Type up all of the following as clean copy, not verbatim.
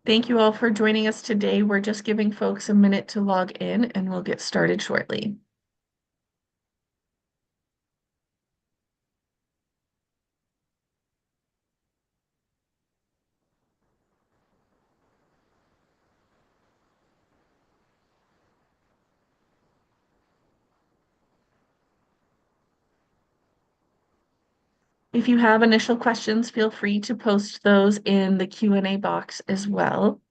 Thank you all for joining us today. We're just giving folks a minute to log in and we'll get started shortly. If you have initial questions, feel free to post those in the Q&A box as well.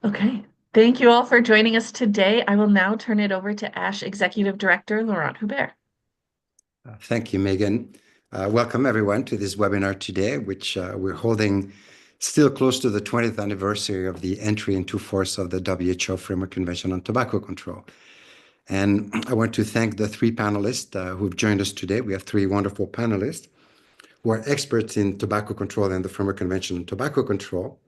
Okay, thank you all for joining us today. I will now turn it over to ASH Executive Director, Laurent Huber. Thank you, Megan. Welcome everyone to this webinar today, which we're holding still close to the 20th anniversary of the entry into force of the WHO Framework Convention on Tobacco Control. And I want to thank the three panelists who've joined us today. We have three wonderful panelists who are experts in tobacco control and the Framework Convention on Tobacco Control,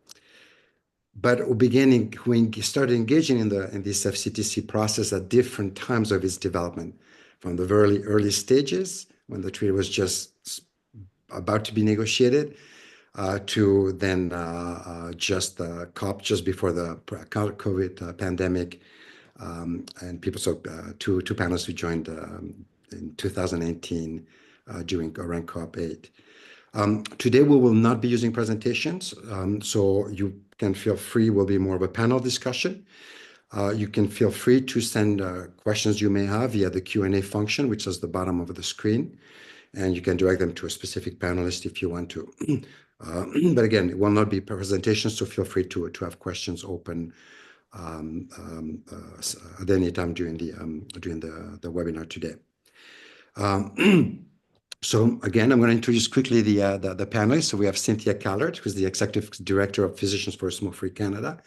but who started engaging in this FCTC process at different times of its development, from the very early stages when the treaty was just about to be negotiated, to then just the COP just before the COVID pandemic, and people. So two panelists who joined in 2018 around COP 8. Today we will not be using presentations, so you can feel free. Will be more of a panel discussion. You can feel free to send questions you may have via the Q&A function, which is the bottom of the screen, and you can direct them to a specific panelist if you want to. But again, it will not be presentations, so feel free to have questions open at any time during the webinar today. So again, I'm going to introduce quickly the panelists. So we have Cynthia Callard, who's the Executive Director of Physicians for Smoke-Free Canada.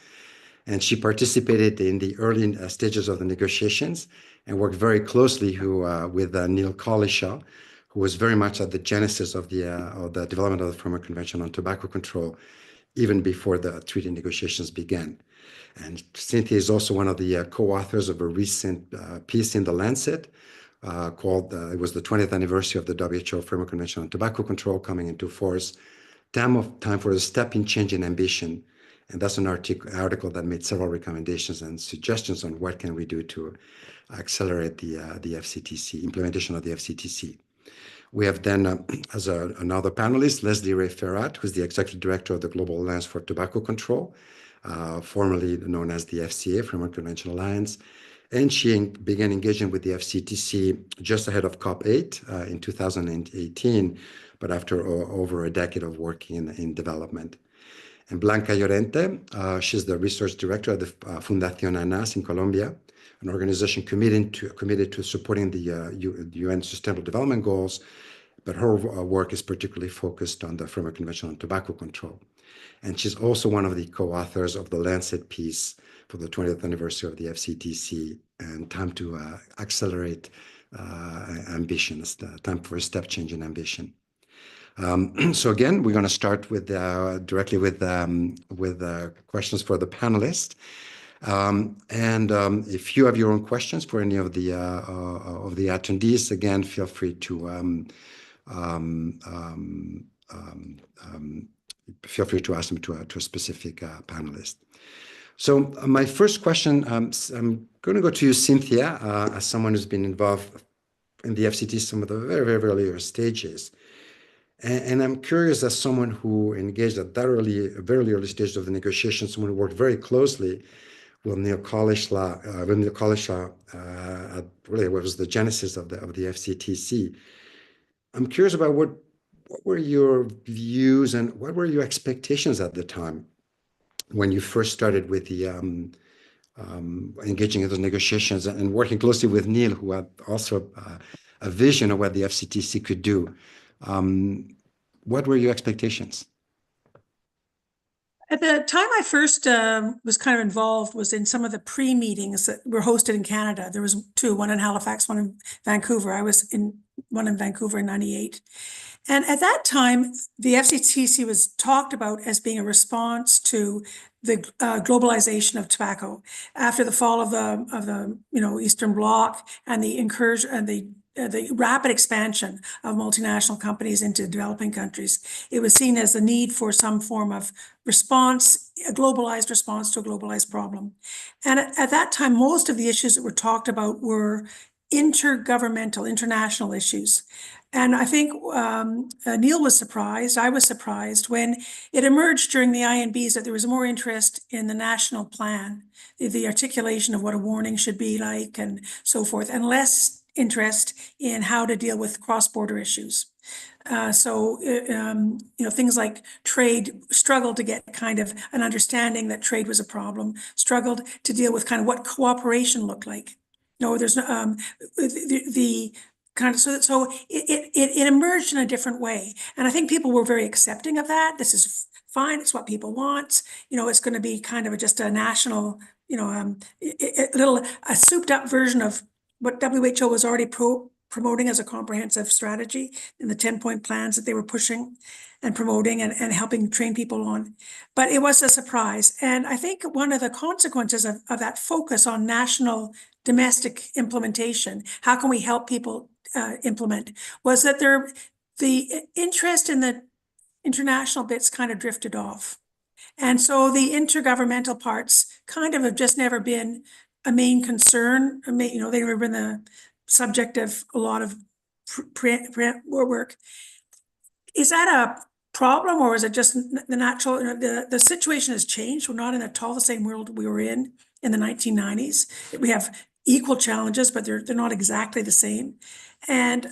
And she participated in the early stages of the negotiations and worked very closely with Neil Collishaw, who was very much at the genesis of the development of the Framework Convention on Tobacco Control, even before the treaty negotiations began. And Cynthia is also one of the co-authors of a recent piece in The Lancet called, it was the 20th anniversary of the WHO Framework Convention on Tobacco Control coming into force, time for a step in change in ambition. And that's an article that made several recommendations and suggestions on what can we do to accelerate the FCTC, implementation of the FCTC. We have then, as another panelist, Leslie Rae Ferat, who's the Executive Director of the Global Alliance for Tobacco Control, formerly known as the FCA, Framework Convention Alliance. And she began engaging with the FCTC just ahead of COP 8 in 2018, but after over a decade of working in development. And Blanca Llorente, she's the Research Director at the Fundación Anaas in Colombia, an organization committed to supporting the UN Sustainable Development Goals, but her work is particularly focused on the Framework Convention on Tobacco Control. And she's also one of the co-authors of the Lancet piece for the 20th anniversary of the FCTC, and time to accelerate ambition. It's the time for a step change in ambition. So again, we're going to start with directly with questions for the panelists. And if you have your own questions for any of the attendees, again, feel free to ask them to a specific panelist. So my first question, I'm going to go to you, Cynthia, as someone who's been involved in the FCT some of the very, very earlier stages. And I'm curious, as someone who engaged at that very early stage of the negotiations, someone who worked very closely with Neil Collishaw, really what was the genesis of the FCTC. I'm curious about what were your views and what were your expectations at the time when you first started with the engaging in those negotiations and working closely with Neil, who had also a vision of what the FCTC could do. What were your expectations? At the time I first was kind of involved was in some of the pre-meetings that were hosted in Canada. There was two, one in Halifax, one in Vancouver. I was in one in Vancouver in 98. And at that time, the FCTC was talked about as being a response to the globalization of tobacco after the fall of the Eastern Bloc and the incursion and the rapid expansion of multinational companies into developing countries. It was seen as the need for some form of response, a globalized response to a globalized problem. And at that time, most of the issues that were talked about were intergovernmental, international issues. And I think Neil was surprised, I was surprised when it emerged during the INBs that there was more interest in the national plan, the articulation of what a warning should be like and so forth, and less interest in how to deal with cross-border issues. Things like trade struggled to get kind of an understanding that trade was a problem, struggled to deal with kind of what cooperation looked like. No, there's no, the kind of, so it emerged in a different way. And I think people were very accepting of that. This is fine. It's what people want. It's going to be kind of just a national, a souped up version of what WHO was already promoting as a comprehensive strategy in the 10-point plans that they were pushing and promoting and helping train people on. But it was a surprise. And I think one of the consequences of that focus on national domestic implementation, how can we help people implement, was that the interest in the international bits kind of drifted off. And so the intergovernmental parts kind of have just never been a main concern. They've never been the subject of a lot of work. Is that a problem, or is it just the natural, the situation has changed? We're not in at all the same world we were in the 1990s. We have equal challenges, but they're not exactly the same. And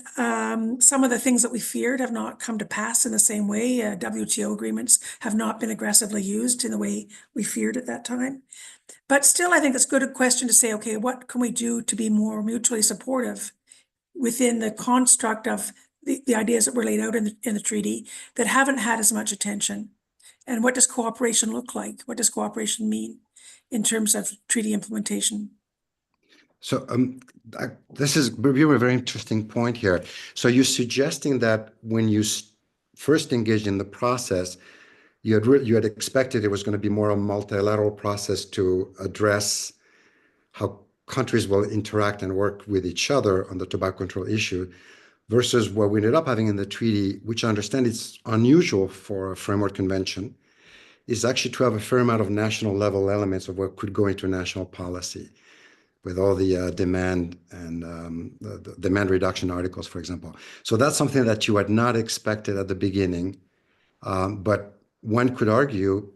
some of the things that we feared have not come to pass in the same way. WTO agreements have not been aggressively used in the way we feared at that time. But still, I think it's a good question to say, okay, what can we do to be more mutually supportive within the construct of the ideas that were laid out in the treaty that haven't had as much attention? And what does cooperation look like? What does cooperation mean in terms of treaty implementation? So this is a very interesting point here. So you're suggesting that when you first engaged in the process, you had expected it was going to be more a multilateral process to address how countries will interact and work with each other on the tobacco control issue, versus what we ended up having in the treaty, which I understand is unusual for a framework convention, is actually to have a fair amount of national level elements of what could go into national policy, with all the demand and the demand reduction articles, for example. So that's something that you had not expected at the beginning, but one could argue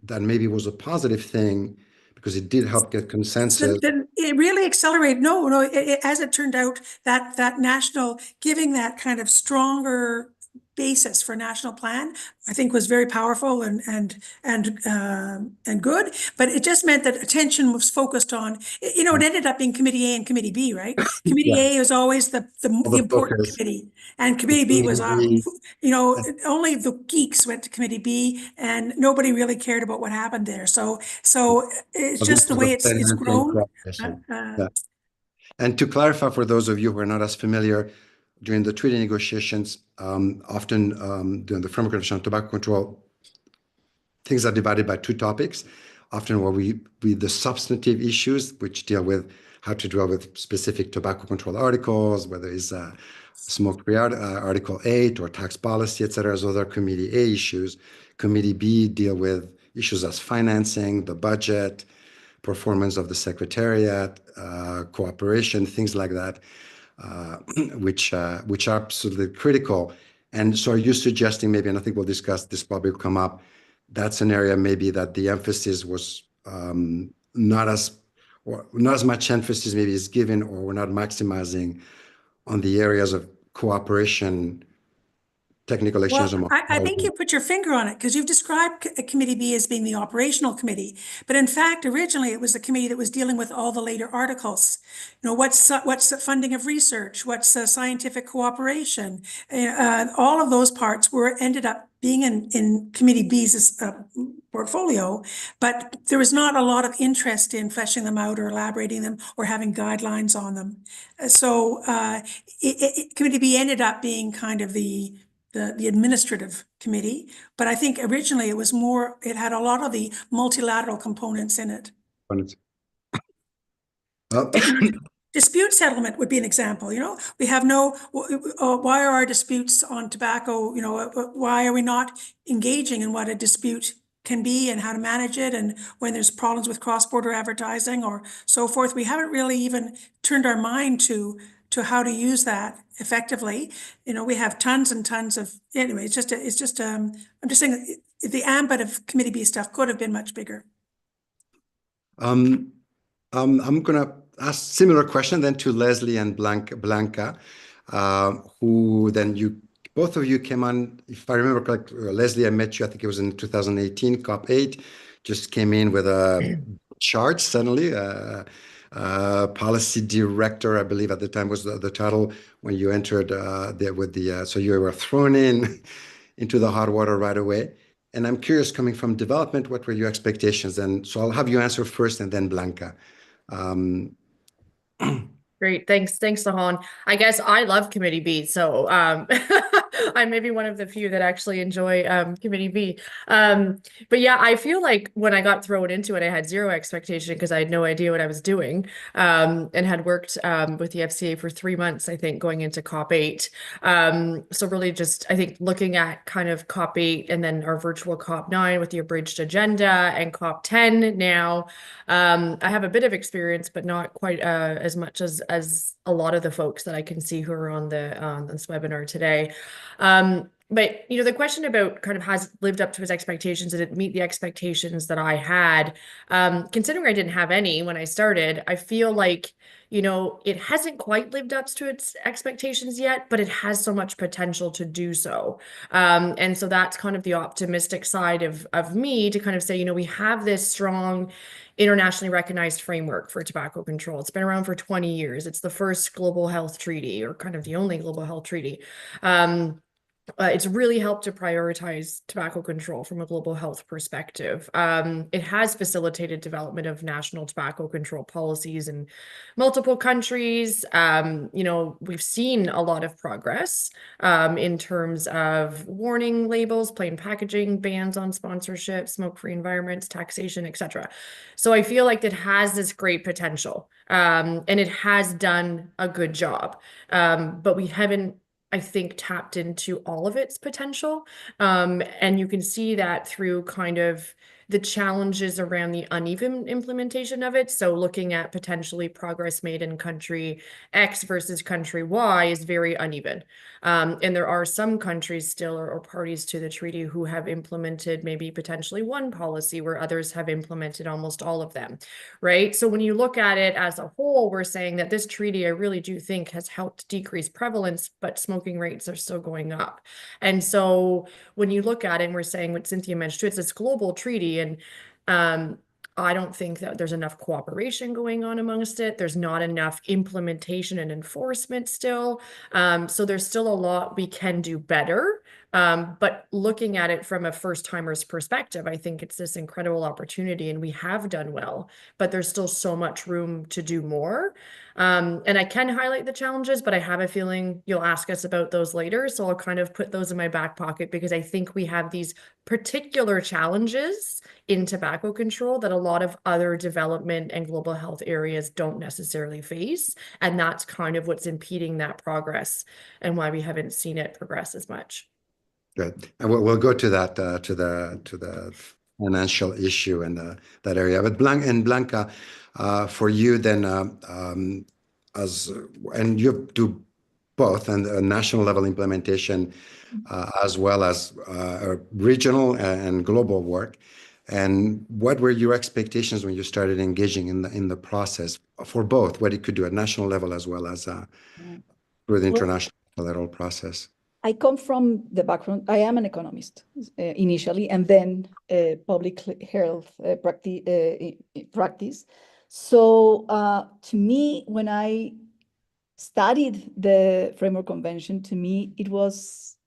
that maybe was a positive thing because it did help get consensus. Then it really accelerated. No, as it turned out, that national, giving that kind of stronger basis for national plan, I think was very powerful and good. But it just meant that attention was focused on, it ended up being Committee A and Committee B, right? Committee A was always the important focus. Committee, and Committee B was, only the geeks went to Committee B, and nobody really cared about what happened there. So it's just the way it's grown. And to clarify for those of you who are not as familiar, during the treaty negotiations, often during the framework convention on tobacco control, things are divided by two topics. Often where the substantive issues, which deal with how to deal with specific tobacco control articles, whether it's smoke-free Article 8 or tax policy, etc., as other Committee A issues. Committee B deal with issues as financing, the budget, performance of the Secretariat, cooperation, things like that. Which are absolutely critical. And so are you suggesting maybe, and I think we'll discuss this, probably will come up, that's an area maybe that the emphasis was not as much emphasis maybe is given, or we're not maximizing on the areas of cooperation, technical exchange. Well, I think you put your finger on it, because you've described Committee B as being the operational committee. But in fact, originally it was the committee that was dealing with all the later articles. What's the funding of research? What's scientific cooperation? All of those parts ended up being in Committee B's portfolio, but there was not a lot of interest in fleshing them out or elaborating them or having guidelines on them. So Committee B ended up being kind of the administrative committee, but I think originally it was more, it had a lot of the multilateral components in it. Dispute settlement would be an example, we have why are our disputes on tobacco, why are we not engaging in what a dispute can be and how to manage it, and when there's problems with cross-border advertising or so forth. We haven't really even turned our mind to how to use that effectively. We have tons and tons of, anyway, I'm just saying the ambit of Committee B stuff could have been much bigger. I'm gonna ask similar question then to Leslie and Blanca, who then both of you came on, if I remember correctly, Leslie, I met you, I think it was in 2018, COP8, just came in with a charge suddenly, policy director, I believe at the time was the title when you entered so you were thrown into the hot water right away. And I'm curious, coming from development, what were your expectations? And so I'll have you answer first and then Blanca. Great. Thanks, Laurent. I guess I love Committee B, so I'm maybe one of the few that actually enjoy Committee B. But yeah, I feel like when I got thrown into it, I had zero expectation because I had no idea what I was doing, and had worked with the FCA for 3 months, I think, going into COP8. So really just, I think, looking at kind of COP8 and then our virtual COP9 with the abridged agenda and COP10 now. I have a bit of experience, but not quite as much as a lot of the folks that I can see who are on this webinar today. But the question about kind of has lived up to his expectations, did it meet the expectations that I had? Considering I didn't have any when I started, I feel like it hasn't quite lived up to its expectations yet, but it has so much potential to do so. And so that's kind of the optimistic side of me to kind of say, we have this strong internationally recognized framework for tobacco control. It's been around for 20 years. It's the first global health treaty, or kind of the only global health treaty. It's really helped to prioritize tobacco control from a global health perspective. It has facilitated development of national tobacco control policies in multiple countries. We've seen a lot of progress in terms of warning labels, plain packaging, bans on sponsorship, smoke-free environments, taxation, etc. So I feel like it has this great potential, and it has done a good job, but we haven't, I think, tapped into all of its potential. And you can see that through kind of the challenges around the uneven implementation of it. So looking at potentially progress made in country X versus country Y is very uneven. And there are some countries still or parties to the treaty who have implemented maybe potentially one policy where others have implemented almost all of them, right? So when you look at it as a whole, we're saying that this treaty, I really do think, has helped decrease prevalence, but smoking rates are still going up. And so when you look at it, and we're saying what Cynthia mentioned too, it's this global treaty, and I don't think that there's enough cooperation going on amongst it. There's not enough implementation and enforcement still. So there's still a lot we can do better. But looking at it from a first-timer's perspective, I think it's this incredible opportunity, and we have done well, but there's still so much room to do more. And I can highlight the challenges, but I have a feeling you'll ask us about those later. So I'll kind of put those in my back pocket because I think we have these particular challenges in tobacco control that a lot of other development and global health areas don't necessarily face. And that's kind of what's impeding that progress and why we haven't seen it progress as much. Good. And we'll go to that, to the financial issue and that area. But Blanca, for you then, and you do both, and national level implementation as well as regional and global work. And what were your expectations when you started engaging in the process for both, what it could do at national level as well as through the international bilateral process? I come from the background, I am an economist initially, and then public health practice. So to me, when I studied the Framework Convention, to me, it was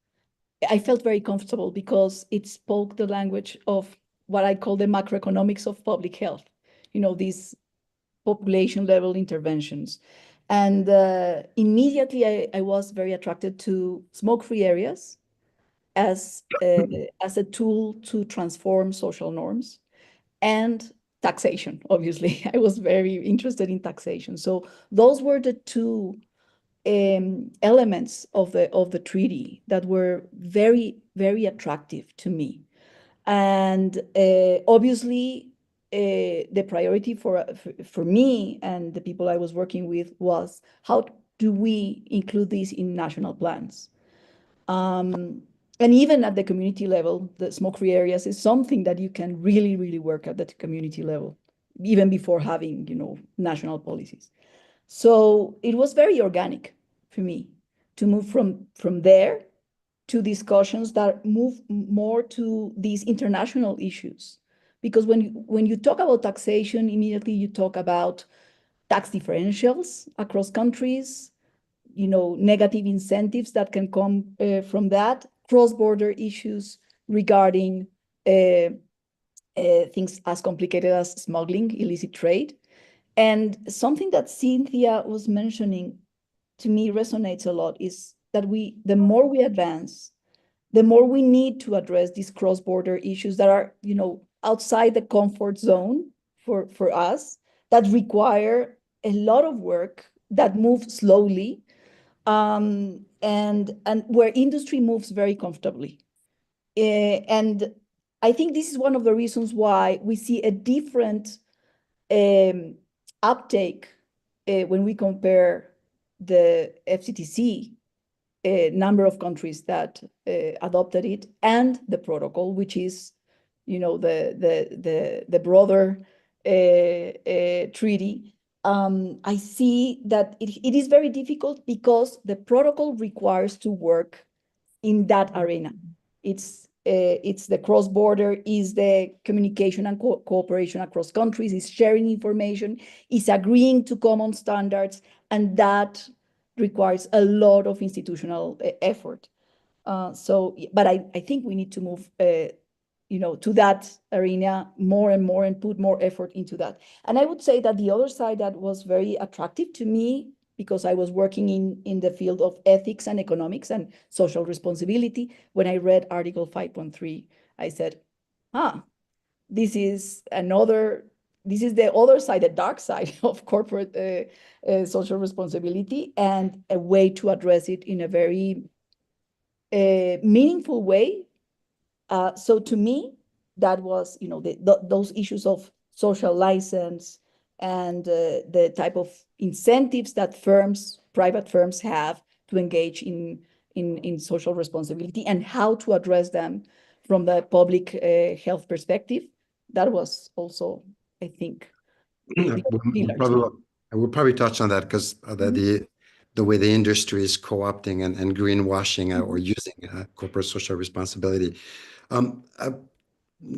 I felt very comfortable because it spoke the language of what I call the macroeconomics of public health, these population level interventions. And immediately I was very attracted to smoke-free areas as a tool to transform social norms, and taxation, obviously. I was very interested in taxation. So those were the two elements of the treaty that were very, very attractive to me. And obviously, the priority for me and the people I was working with was, how do we include this in national plans? And even at the community level, the smoke-free areas is something that you can really, really work at the community level, even before having, national policies. So it was very organic for me to move from there to discussions that move more to these international issues. Because when you talk about taxation, immediately you talk about tax differentials across countries, negative incentives that can come from that, cross-border issues regarding things as complicated as smuggling, illicit trade. And something that Cynthia was mentioning to me resonates a lot is that the more we advance, the more we need to address these cross-border issues that are, outside the comfort zone for us, that require a lot of work, that move slowly, and where industry moves very comfortably. And I think this is one of the reasons why we see a different uptake when we compare the FCTC number of countries that adopted it and the protocol, which is, the broader treaty. I see that it is very difficult because the protocol requires to work in that arena. It's the cross-border, is the communication and cooperation across countries, is sharing information, is agreeing to common standards, and that requires a lot of institutional effort. But I think we need to move to that arena more and more, and put more effort into that. And I would say that the other side that was very attractive to me, because I was working in the field of ethics and economics and social responsibility, when I read Article 5.3, I said, this is the other side, the dark side of corporate social responsibility, and a way to address it in a very meaningful way. So to me, that was, those issues of social license and the type of incentives that private firms have to engage in social responsibility, and how to address them from the public health perspective. That was also, I think, I will probably touch on that, because the way the industry is co-opting and greenwashing or using corporate social responsibility.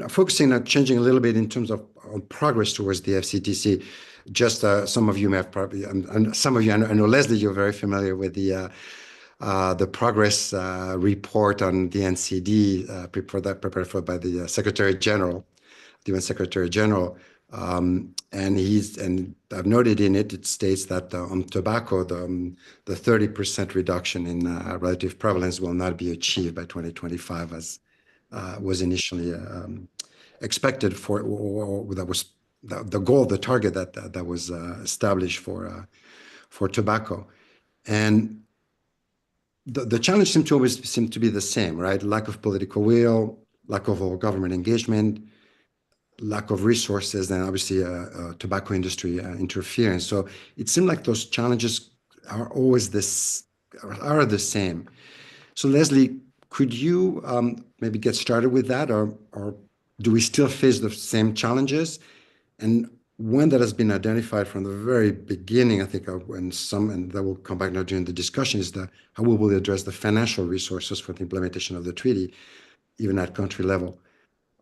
Focusing on changing a little bit in terms of progress towards the FCTC. Just some of you may have probably, and some of you, I know Leslie, you're very familiar with the progress report on the NCD prepared for by the Secretary General, the UN Secretary General. And I've noted in it, it states that on tobacco, the 30% reduction in relative prevalence will not be achieved by 2025, as was initially expected for, or that was the goal, the target that was established for tobacco. And the challenge seemed to always be the same, right? Lack of political will, lack of all government engagement, lack of resources, and obviously tobacco industry interference. So it seemed like those challenges are always the same. So Leslie, could you maybe get started with that, or do we still face the same challenges? And one that has been identified from the very beginning, I think, and that will come back now during the discussion, is how we will address the financial resources for the implementation of the treaty, even at country level.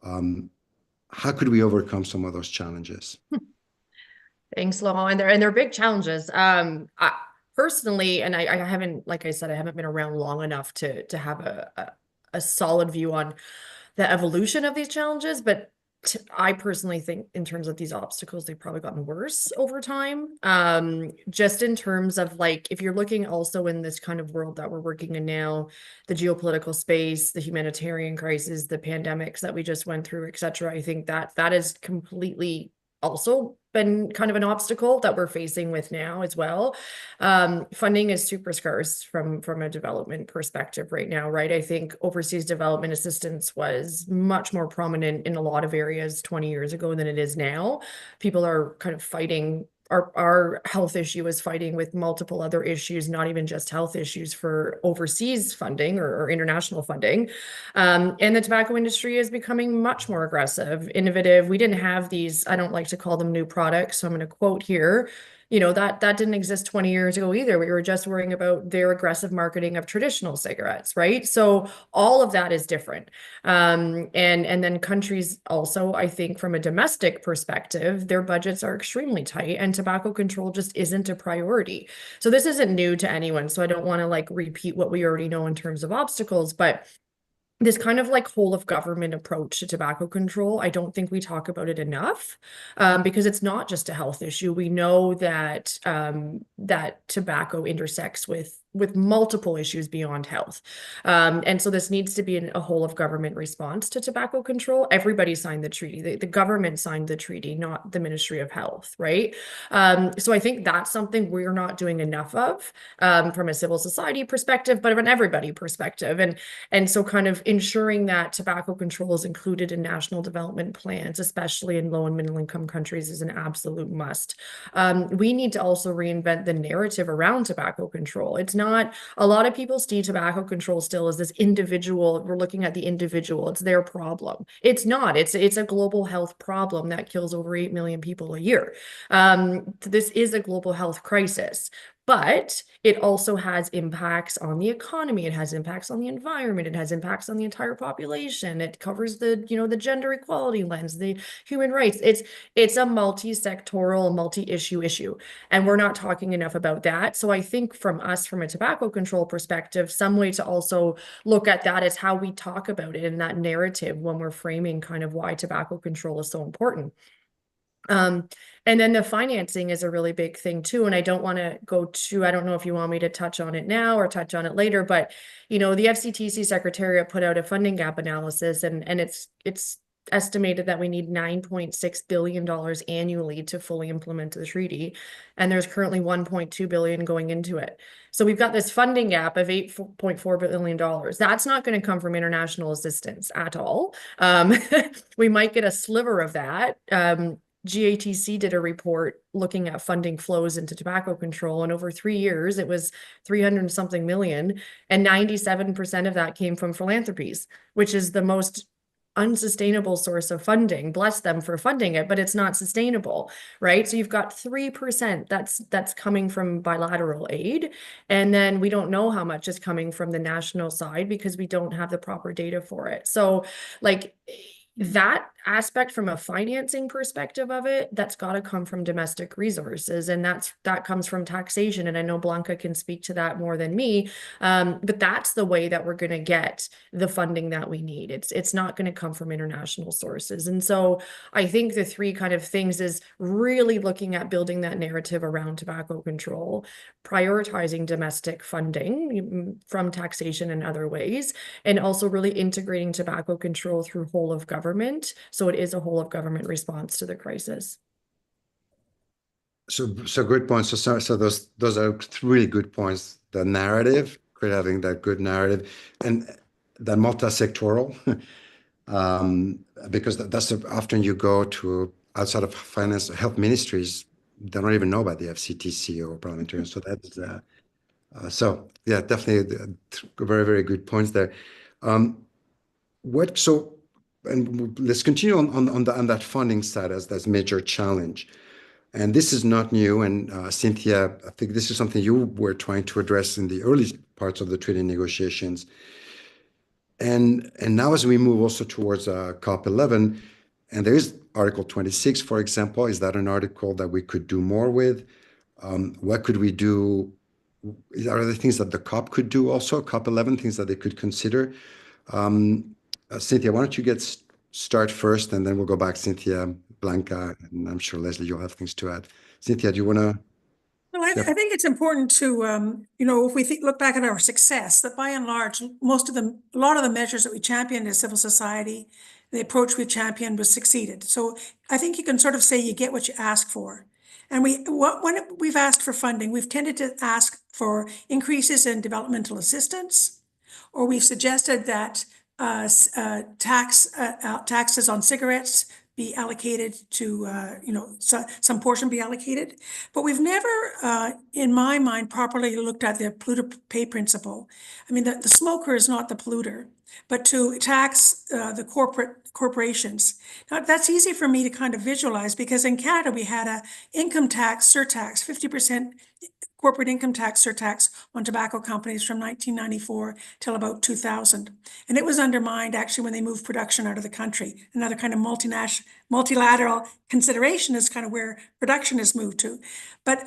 How could we overcome some of those challenges? Thanks, Laurent. And they're big challenges. Personally, and I haven't, like I said, I haven't been around long enough to have a solid view on the evolution of these challenges, but I personally think in terms of these obstacles, they've probably gotten worse over time. Just in terms of like, if you're looking also in this kind of world that we're working in now, the geopolitical space, the humanitarian crisis, the pandemics that we just went through, et cetera, I think that is completely also been kind of an obstacle that we're facing with now as well. Funding is super scarce from a development perspective right now, right? I think overseas development assistance was much more prominent in a lot of areas 20 years ago than it is now. People are kind of fighting. Our health issue is fighting with multiple other issues, not even just health issues for overseas funding or international funding. And the tobacco industry is becoming much more aggressive, innovative. We didn't have these, I don't like to call them new products, so I'm going to quote here. You know, that didn't exist 20 years ago either. We were just worrying about their aggressive marketing of traditional cigarettes, right? So all of that is different. And then countries also, I think from a domestic perspective, their budgets are extremely tight and tobacco control just isn't a priority. So this isn't new to anyone. So I don't want to like repeat what we already know in terms of obstacles, but this kind of like whole of government approach to tobacco control, I don't think we talk about it enough, because it's not just a health issue. We know that that tobacco intersects with multiple issues beyond health. And so this needs to be a whole of government response to tobacco control. Everybody signed the treaty. The government signed the treaty, not the Ministry of Health, right? So I think that's something we're not doing enough of from a civil society perspective, but from an everybody perspective. And so kind of ensuring that tobacco control is included in national development plans, especially in low and middle income countries, is an absolute must. We need to also reinvent the narrative around tobacco control. It's not, a lot of people see tobacco control still as this individual, we're looking at the individual, it's their problem. It's not, it's a global health problem that kills over 8 million people a year. This is a global health crisis. But it also has impacts on the economy. It has impacts on the environment. It has impacts on the entire population. It covers the, you know, the gender equality lens, the human rights. It's a multi-sectoral, multi-issue issue. And we're not talking enough about that. So I think from us, from a tobacco control perspective, some way to also look at that is how we talk about it in that narrative when we're framing kind of why tobacco control is so important. And then the financing is a really big thing too. And I don't want to go to, I don't know if you want me to touch on it now or touch on it later, but you know, the FCTC Secretariat put out a funding gap analysis and it's estimated that we need $9.6 billion annually to fully implement the treaty. And there's currently $1.2 billion going into it. So we've got this funding gap of $8.4 billion. That's not going to come from international assistance at all. We might get a sliver of that. GATC did a report looking at funding flows into tobacco control, and over 3 years, it was 300 something million, and 97% of that came from philanthropies, which is the most unsustainable source of funding. Bless them for funding it, but it's not sustainable, right? So you've got 3% that's coming from bilateral aid, and then we don't know how much is coming from the national side because we don't have the proper data for it. So like that aspect from a financing perspective of it, that's got to come from domestic resources, and that comes from taxation. And I know Blanca can speak to that more than me, but that's the way that we're going to get the funding that we need. It's not going to come from international sources. And so I think the three kind of things is really looking at building that narrative around tobacco control, prioritizing domestic funding from taxation and other ways, and also really integrating tobacco control through whole of government. So it is a whole of government response to the crisis. So good points. So those are really good points. The narrative, having that good narrative, and the multi-sectoral, because that's often you go to outside of finance, health ministries, they don't even know about the FCTC or parliamentarians. So that's so yeah, definitely very, very good points there. And let's continue on that funding side as major challenge. And this is not new. And Cynthia, I think this is something you were trying to address in the early parts of the treaty negotiations. And now as we move also towards COP11, and there is Article 26, for example, is that an article that we could do more with? What could we do? Are there things that the COP could do also, COP11, things that they could consider? Cynthia, why don't you start first, and then we'll go back, Cynthia, Blanca, and I'm sure, Leslie, you'll have things to add. Cynthia, do you want to? Well, I think it's important to, if we look back at our success, that by and large, a lot of the measures that we championed as civil society, the approach we championed was succeeded. So I think you can sort of say you get what you ask for. And when we've asked for funding, we've tended to ask for increases in developmental assistance, or we've suggested that taxes on cigarettes be allocated to, some portion be allocated. But we've never, in my mind, properly looked at the polluter pay principle. I mean, the smoker is not the polluter, but to tax the corporations. Now, that's easy for me to kind of visualize, because in Canada, we had a income tax surtax, 50% corporate income tax surtax on tobacco companies from 1994 till about 2000. And it was undermined actually when they moved production out of the country. Another kind of multilateral consideration is kind of where production is moved to. But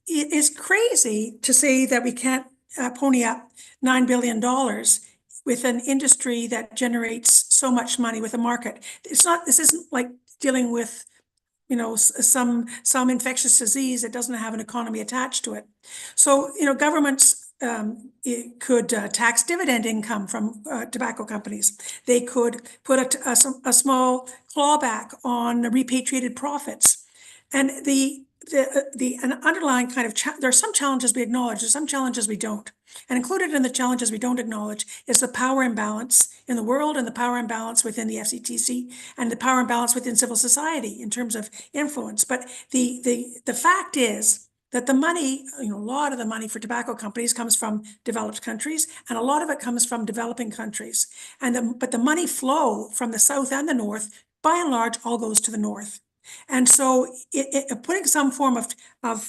it is crazy to say that we can't pony up $9 billion with an industry that generates so much money, with a market. This isn't like dealing with some infectious disease that doesn't have an economy attached to it. So, governments could tax dividend income from tobacco companies. They could put a small clawback on repatriated profits. And an underlying kind of, there are some challenges we acknowledge, there's some challenges we don't. And included in the challenges we don't acknowledge is the power imbalance in the world, and the power imbalance within the FCTC, and the power imbalance within civil society in terms of influence. But the fact is that the money, a lot of the money for tobacco companies comes from developed countries, and a lot of it comes from developing countries. But the money flow from the south and the north, by and large, all goes to the north. And so putting some form of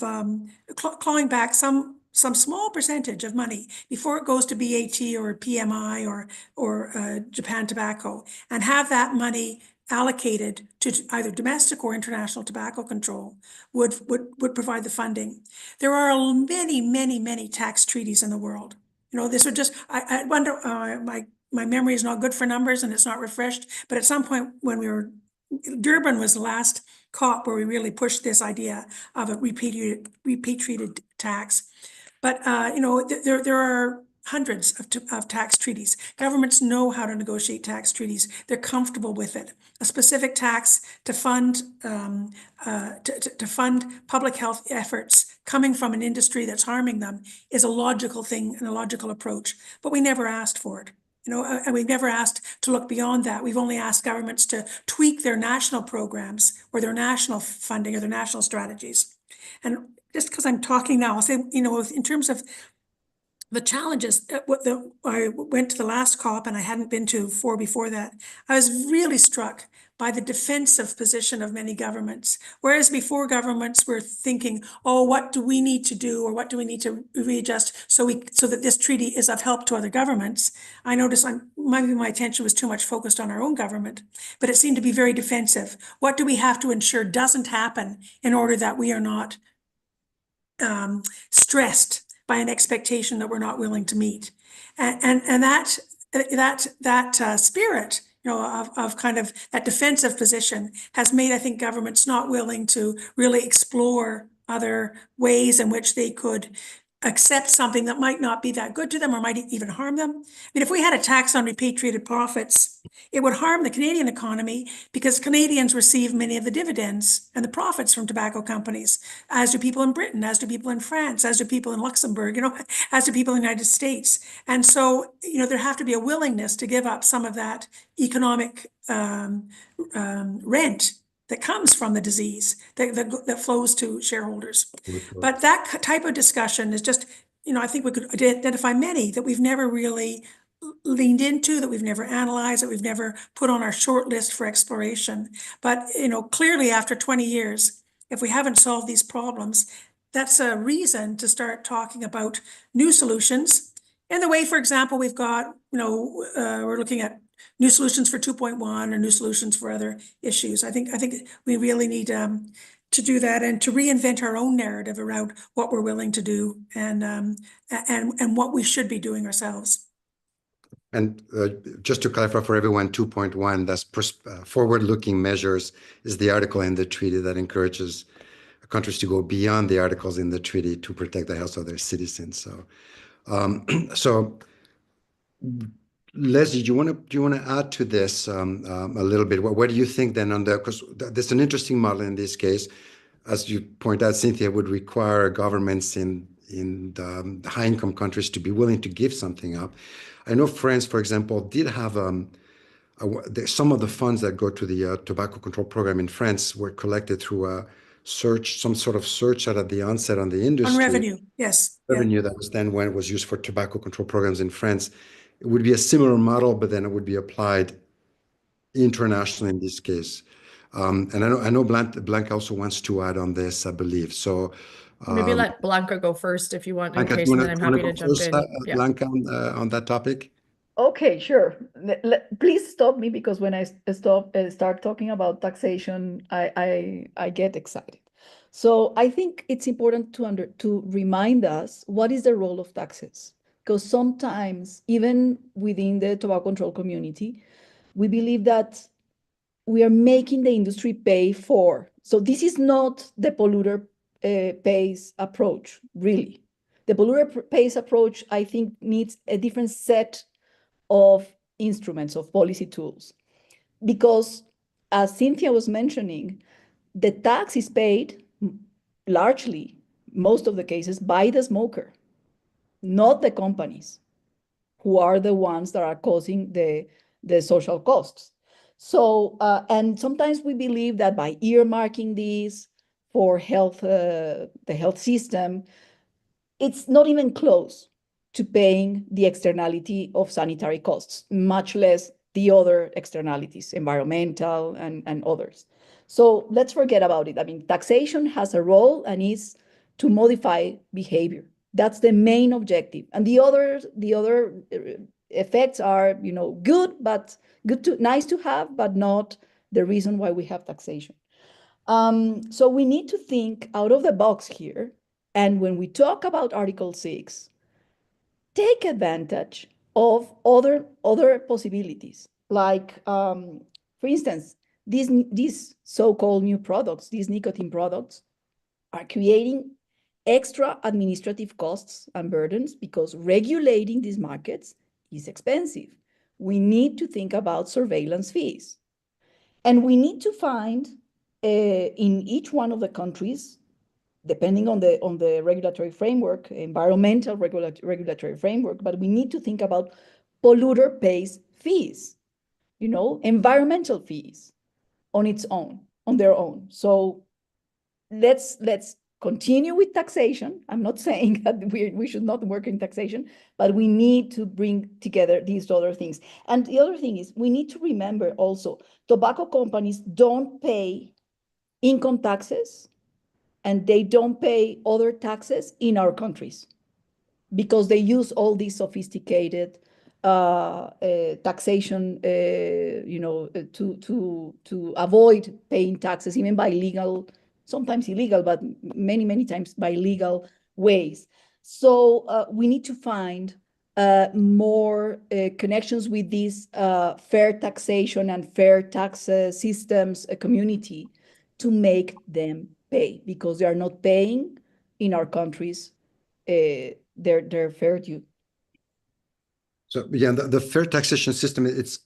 clawing back some small percentage of money before it goes to BAT or PMI or Japan Tobacco, and have that money allocated to either domestic or international tobacco control would provide the funding. There are many, many, many tax treaties in the world. This would just, I wonder, my memory is not good for numbers and it's not refreshed, but at some point when Durban was the last COP where we really pushed this idea of a repatriated tax. But, there are hundreds of tax treaties. Governments know how to negotiate tax treaties. They're comfortable with it. A specific tax to fund public health efforts coming from an industry that's harming them is a logical thing and a logical approach. But we never asked for it. And we've never asked to look beyond that. We've only asked governments to tweak their national programs or their national funding or their national strategies. And just because I'm talking now, I'll say, in terms of the challenges, I went to the last COP and I hadn't been to 4 before that. I was really struck by the defensive position of many governments. Whereas before, governments were thinking, oh, what do we need to do, or what do we need to readjust so that this treaty is of help to other governments? I noticed maybe my attention was too much focused on our own government, but it seemed to be very defensive. What do we have to ensure doesn't happen in order that we are not stressed by an expectation that we're not willing to meet? And that spirit, of kind of that defensive position has made, I think, governments not willing to really explore other ways in which they could accept something that might not be that good to them or might even harm them. I mean, if we had a tax on repatriated profits, it would harm the Canadian economy because Canadians receive many of the dividends and the profits from tobacco companies, as do people in Britain, as do people in France, as do people in Luxembourg, as do people in the United States. And so, there have to be a willingness to give up some of that economic rent that comes from the disease that flows to shareholders. But that type of discussion is just, I think we could identify many that we've never really leaned into, that we've never analyzed, that we've never put on our short list for exploration. But, clearly after 20 years, if we haven't solved these problems, that's a reason to start talking about new solutions. In the way, for example, we've got, we're looking at new solutions for 2.1 or new solutions for other issues. I think we really need to do that and to reinvent our own narrative around what we're willing to do and what we should be doing ourselves. And just to clarify for everyone, 2.1, that's forward-looking measures, is the article in the treaty that encourages countries to go beyond the articles in the treaty to protect the health of their citizens. So, Leslie, do you want to add to this a little bit? What do you think then on the, because there's an interesting model in this case, as you point out, Cynthia, would require governments in the high-income countries to be willing to give something up. I know France, for example, did have some of the funds that go to the tobacco control program in France were collected through a search, some sort of search out at the onset on the industry. On revenue, yes. Revenue that was then when it was used for tobacco control programs in France. It would be a similar model, but then it would be applied internationally in this case. And I know Blanca also wants to add on this, I believe. So Maybe let Blanca go first if you want, in Blanca, case, and then I'm happy to jump in. Yeah. Blanca, on that topic. Okay, sure. Please stop me, because when I start talking about taxation, I get excited. So I think it's important to remind us what is the role of taxes, because sometimes even within the tobacco control community, we believe that we are making the industry pay for. So this is not the polluter pays approach, really. The polluter pays approach, I think, needs a different set of instruments, of policy tools. Because as Cynthia was mentioning, the tax is paid largely, most of the cases, by the smoker, not the companies, who are the ones that are causing the social costs. So, and sometimes we believe that by earmarking these for health, the health system, it's not even close to paying the externality of sanitary costs, much less the other externalities, environmental and others. So let's forget about it. I mean, taxation has a role and is to modify behavior. That's the main objective. And the other effects are, good, but nice to have, but not the reason why we have taxation. So we need to think out of the box here. And when we talk about Article 6, take advantage of other possibilities. Like, for instance, these so-called new products, these nicotine products, are creating extra administrative costs and burdens because regulating these markets is expensive. We need to think about surveillance fees. And we need to find in each one of the countries, depending on the regulatory framework, environmental regulatory framework, but we need to think about polluter pays fees, environmental fees on their own. So let's continue with taxation. I'm not saying that we should not work in taxation, but we need to bring together these other things. And the other thing is, we need to remember also, tobacco companies don't pay income taxes and they don't pay other taxes in our countries because they use all these sophisticated taxation, to avoid paying taxes, even by legal, sometimes illegal, but many times by legal ways. So we need to find more connections with this fair taxation and fair tax systems community to make them pay, because they are not paying in our countries their fair due. So yeah, the fair taxation system, it's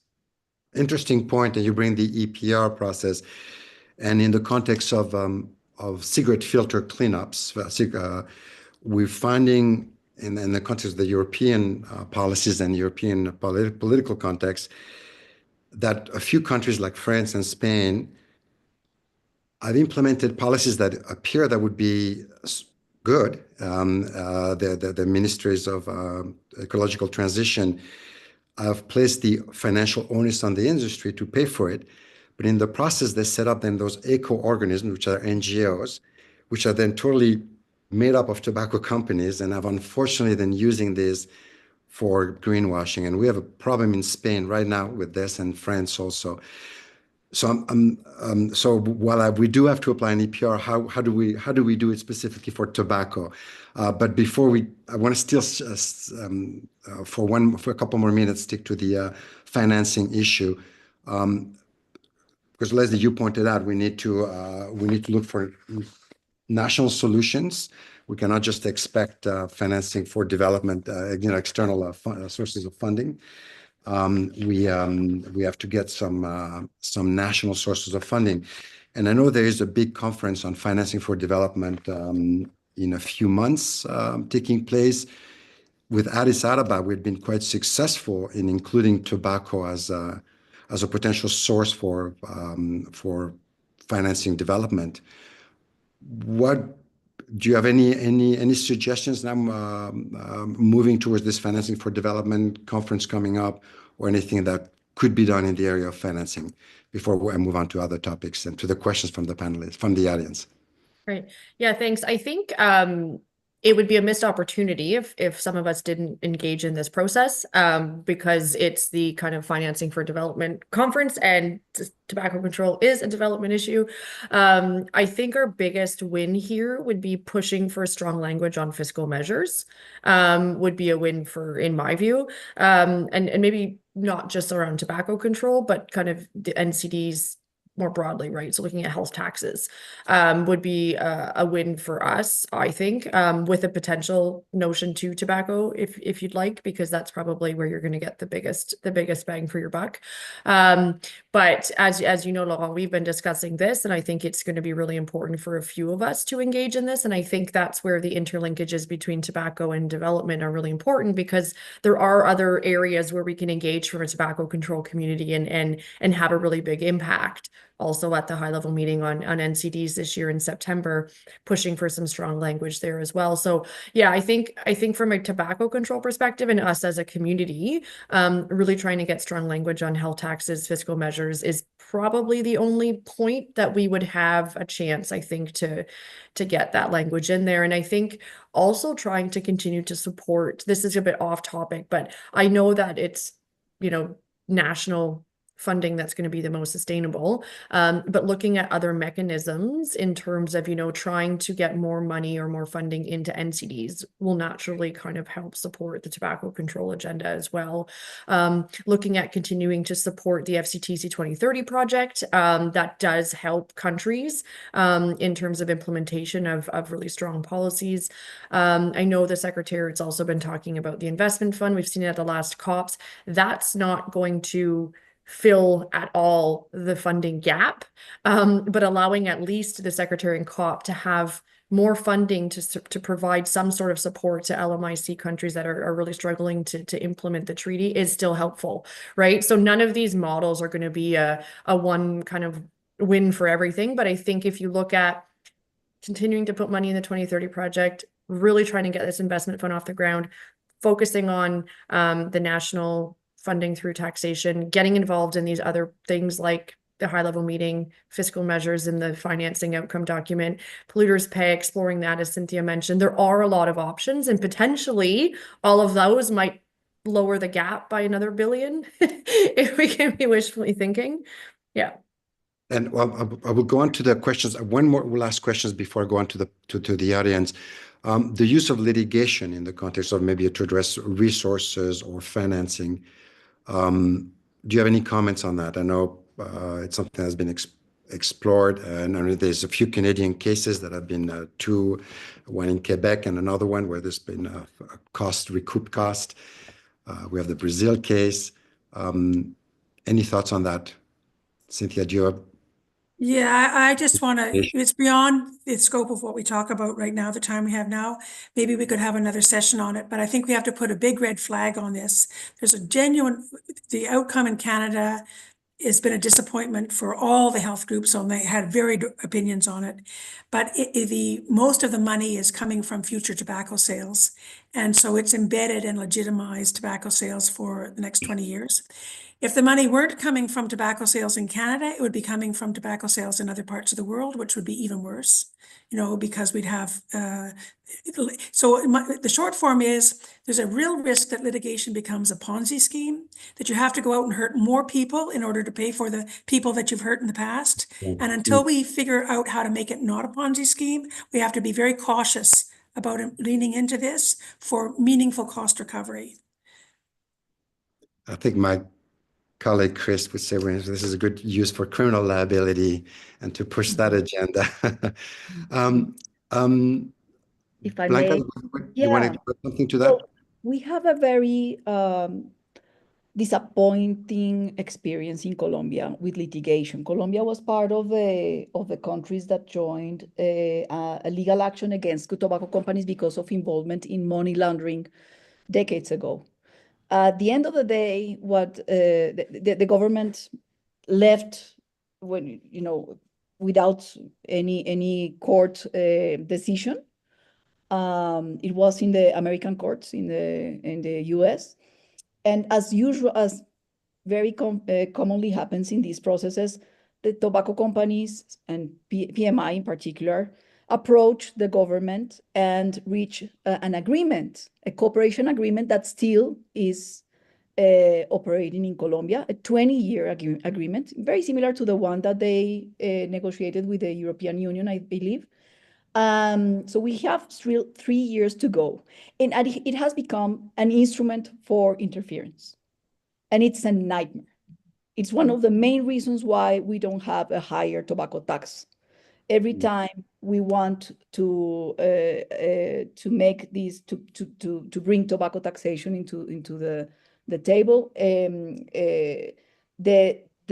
interesting point, and you bring the EPR process, and in the context of cigarette filter cleanups, we're finding in the context of the European policies and European political context that a few countries like France and Spain have implemented policies that appear that would be good. The ministries of ecological transition have placed the financial onus on the industry to pay for it. But in the process, they set up then those eco-organisms, which are NGOs, which are then totally made up of tobacco companies and have unfortunately then using this for greenwashing. And we have a problem in Spain right now with this, and France also. So while we do have to apply an EPR, how do we do it specifically for tobacco? But before I want to still for a couple more minutes stick to the financing issue, because Leslie, you pointed out we need to look for national solutions. We cannot just expect financing for development, external sources of funding. We have to get some national sources of funding. And I know there is a big conference on financing for development in a few months taking place. With Addis Ababa, we've been quite successful in including tobacco as a potential source for financing development. What do you have any suggestions now moving towards this financing for development conference coming up, or anything that could be done in the area of financing before I move on to other topics and to the questions from the panelists, from the audience? Right. Yeah, thanks. I think it would be a missed opportunity if some of us didn't engage in this process, because it's the kind of financing for development conference, and tobacco control is a development issue. I think our biggest win here would be pushing for strong language on fiscal measures, would be a win in my view, and maybe not just around tobacco control, but kind of the NCDs more broadly, right? So looking at health taxes would be a win for us, I think, with a potential notion to tobacco, if you'd like, because that's probably where you're going to get the biggest bang for your buck. But as you know, Laurent, we've been discussing this, and I think it's going to be really important for a few of us to engage in this. And I think that's where the interlinkages between tobacco and development are really important, because there are other areas where we can engage from a tobacco control community and have a really big impact. Also at the high-level meeting on NCDs this year in September, pushing for some strong language there as well. So yeah, I think from a tobacco control perspective, and us as a community, really trying to get strong language on health taxes, fiscal measures is probably the only point that we would have a chance, I think, to get that language in there. And I think also trying to continue to support, this is a bit off topic, but I know that it's, national funding that's going to be the most sustainable, but looking at other mechanisms in terms of, trying to get more money or more funding into NCDs will naturally kind of help support the tobacco control agenda as well. Looking at continuing to support the FCTC 2030 project, that does help countries in terms of implementation of really strong policies. I know the Secretariat's also been talking about the investment fund. We've seen it at the last COPs. That's not going to fill at all the funding gap, but allowing at least the Secretary and COP to have more funding to provide some sort of support to LMIC countries that are really struggling to implement the treaty is still helpful, right? So none of these models are going to be a one kind of win for everything, but I think if you look at continuing to put money in the 2030 project, really trying to get this investment fund off the ground, focusing on the national funding through taxation, getting involved in these other things like the high-level meeting, fiscal measures in the financing outcome document, polluters pay, exploring that, as Cynthia mentioned. There are a lot of options, and potentially all of those might lower the gap by another $1 billion if we can be wishfully thinking. Yeah. And I will go on to the questions. One more last questions before I go on to the audience. The use of litigation in the context of maybe to address resources or financing. Do you have any comments on that? I know it's something that has been explored, and I know there's a few Canadian cases that have been one in Quebec and another one where there's been a recouped cost. We have the Brazil case. Any thoughts on that? Cynthia, do you have? Yeah, I just want to, it's beyond the scope of what we talk about right now, the time we have now. Maybe we could have another session on it, but I think we have to put a big red flag on this. There's the outcome in Canada has been a disappointment for all the health groups, and they had varied opinions on it. But most of the money is coming from future tobacco sales. And so it's embedded and legitimized tobacco sales for the next 20 years. If the money weren't coming from tobacco sales in Canada, it would be coming from tobacco sales in other parts of the world, which would be even worse, because we'd have, the short form is there's a real risk that litigation becomes a Ponzi scheme, that you have to go out and hurt more people in order to pay for the people that you've hurt in the past. And until we figure out how to make it not a Ponzi scheme, we have to be very cautious about leaning into this for meaningful cost recovery. I think my colleague Chris would say this is a good use for criminal liability and to push that agenda. If I Blanca, may, you want to yeah. add something to that? So we have a very disappointing experience in Colombia with litigation. Colombia was part of the countries that joined a legal action against tobacco companies because of involvement in money laundering decades ago. At the end of the day, what the government left when without any court decision. It was in the American courts in the US, and as usual, as very commonly happens in these processes, the tobacco companies and PMI in particular approach the government and reach an agreement, a cooperation agreement that still is operating in Colombia, a 20-year agreement, very similar to the one that they negotiated with the European Union, I believe. So we have 3 years to go, and it has become an instrument for interference, and it's a nightmare. It's one of the main reasons why we don't have a higher tobacco tax. Every time we want to make these to bring tobacco taxation into the table, the